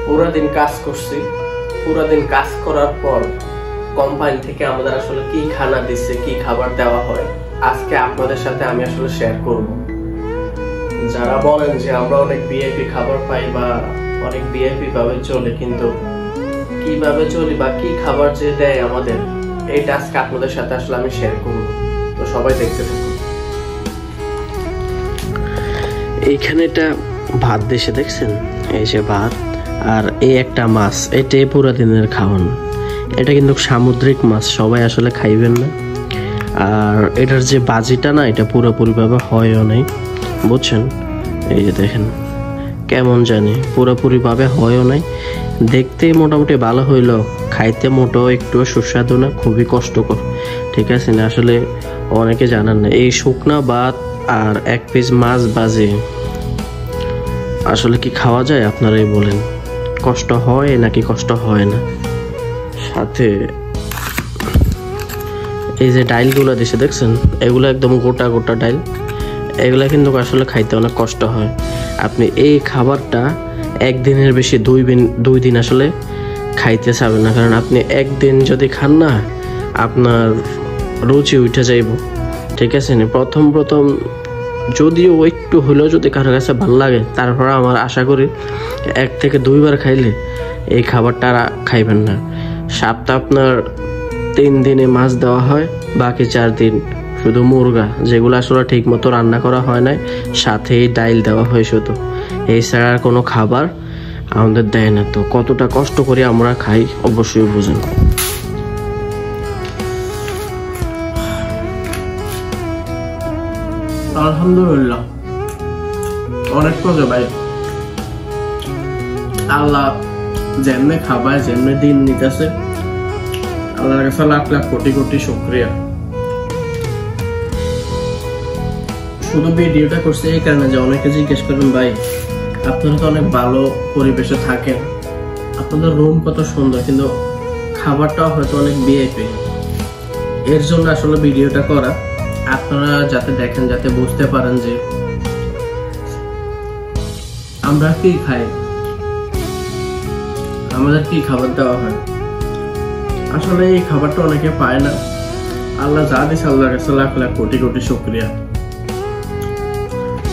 পুরো দিন কাজ করছি, পুরো দিন কাজ করার পর কোম্পানি থেকে আমাদের আসলে কি খানা দিচ্ছে, কি খাবার দেওয়া হয়, আজকে আপনাদের সাথে আমি আসলে শেয়ার করব। যারা বলেন যে আমরা অনেক ভিআইপি খাবার পাই বা অনেক ভিআইপি ভাবে চলে, কিন্তু কিভাবে চলি বা কি খাবার যে দেয় আমাদের, এইটা আজকে আপনাদের সাথে আসলে আমি শেয়ার করব। তো সবাই দেখতে থাকুন। এইখানে এটা ভাত দেশে দেখছেন, এই যে ভাত আর এই একটা মাছ, এটাই পুরো দিনের খাওয়ান। এটা কিন্তু সামুদ্রিক মাছ, সবাই আসলে খাইবেন না। আর এটার যে বাজিটা না, এটা পুরোপুরিভাবে হয়ও নাই, বুঝছেন? এই যে দেখেন কেমন জানি পুরোপুরিভাবে হয়ও নাই। দেখতে মোটামুটি ভালো হইলো, খাইতে মোটেও একটু সুস্বাদু না, খুবই কষ্টকর। ঠিক আছে না? আসলে অনেকে জানান না এই শুকনা ভাত আর এক পিস মাছ বাজে আসলে কি খাওয়া যায়? আপনারাই বলেন, কষ্ট হয় নাকি কষ্ট হয় না? সাথে এই যে ডাইলগুলো দেশে দেখছেন, এগুলো একদম গোটা গোটা ডাইল, এগুলা কিন্তু আসলে খাইতে অনেক কষ্ট হয়। আপনি এই খাবারটা একদিনের বেশি দুই দিন আসলে খাইতে চাবেন না, কারণ আপনি একদিন যদি খান না, আপনার রুচি উঠে যাইব। ঠিক আছে না? প্রথম যদিও একটু হলেও যদি কারো কাছে ভালো লাগে, তারপর আমার আশা করি 1 থেকে 2 বার খাইলে এই খাবারটা আর খাইবেন না। সপ্তাহে আপনার 3 দিনে মাছ দেওয়া হয়, বাকি 4 দিন শুধু মুরগা, যেগুলো আসলে ঠিক মতো রান্না করা হয় না, সাথেই ডাইল দেওয়া হয় শুধু। এছাড়া আর কোনো খাবার আমাদের দেয় না। তো কতটা কষ্ট করে আমরা খাই অবশ্যই বুঝেন। আলহামদুলিল্লাহ, অনেক মজা ভাই। আল্লাহ যেমনে খাবার, যেমনে দিন নিতেছে, আল্লাহর কাছে লাখ লাখ কোটি কোটি শুকরিয়া। শুধু ভিডিওটা করছে এই কারণে যে অনেকে জিজ্ঞেস করবেন, ভাই আপনারা তো অনেক ভালো পরিবেশে থাকেন, আপনাদের রুম কত সুন্দর, কিন্তু খাবারটাও হয়তো অনেক ভিআইপি। এর জন্য আসলে ভিডিওটা করা, আপনারা যাতে দেখেন, যাতে বুঝতে পারেন যে আমরা কি খাই, আমাদের কি খাবার দেওয়া হয়। আসলে এই খাবারটা অনেকে পায় না। আল্লাহ যা দিচ্ছে, আল্লাহর কাছে লাখ লাখ কোটি কোটি শুকরিয়া।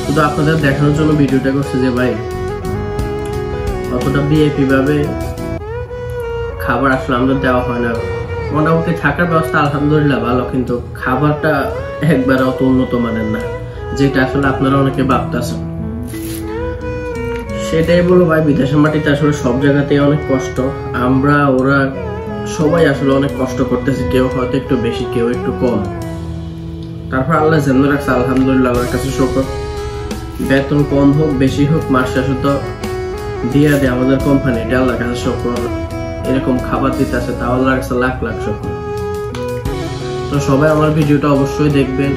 শুধু আপনাদের দেখানোর জন্য ভিডিওটা করছে যে ভাই অতটা ভিআইপি ভাবে খাবার আসলে আমাদের দেওয়া হয় না। মোটামুটি থাকার ব্যবস্থা আলহামদুলিল্লাহ ভালো, কিন্তু খাবারটা একবার অত উন্নত মানের না, যেটা আসলে আপনারা অনেকে ভাবতেছেন। সেটাই বলো ভাই, বিদেশের মাটিতে আসলে সব জায়গাতেই অনেক কষ্ট। ওরা সবাই আসলে অনেক কষ্ট করতেছে, কেউ হয়তো একটু বেশি, কেউ একটু কম। তারপর আল্লাহ যেন রাখছে, আলহামদুলিল্লাহ, আল্লাহর কাছে শুকর। বেতন কম হোক বেশি হোক, মাস শেষে তো দিয়ে দেয় আমাদের কোম্পানি, এটা আল্লাহর কাছে শুকর। এরকম খাবার দিতেছে, তাও আল্লাহর কাছে লাখ লাখ শুকর। তো সবাই আমার ভিডিওটা অবশ্যই দেখবেন,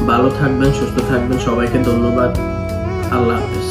ভালো থাকবেন, সুস্থ থাকবেন। সবাইকে ধন্যবাদ। আল্লাহ হাফেজ।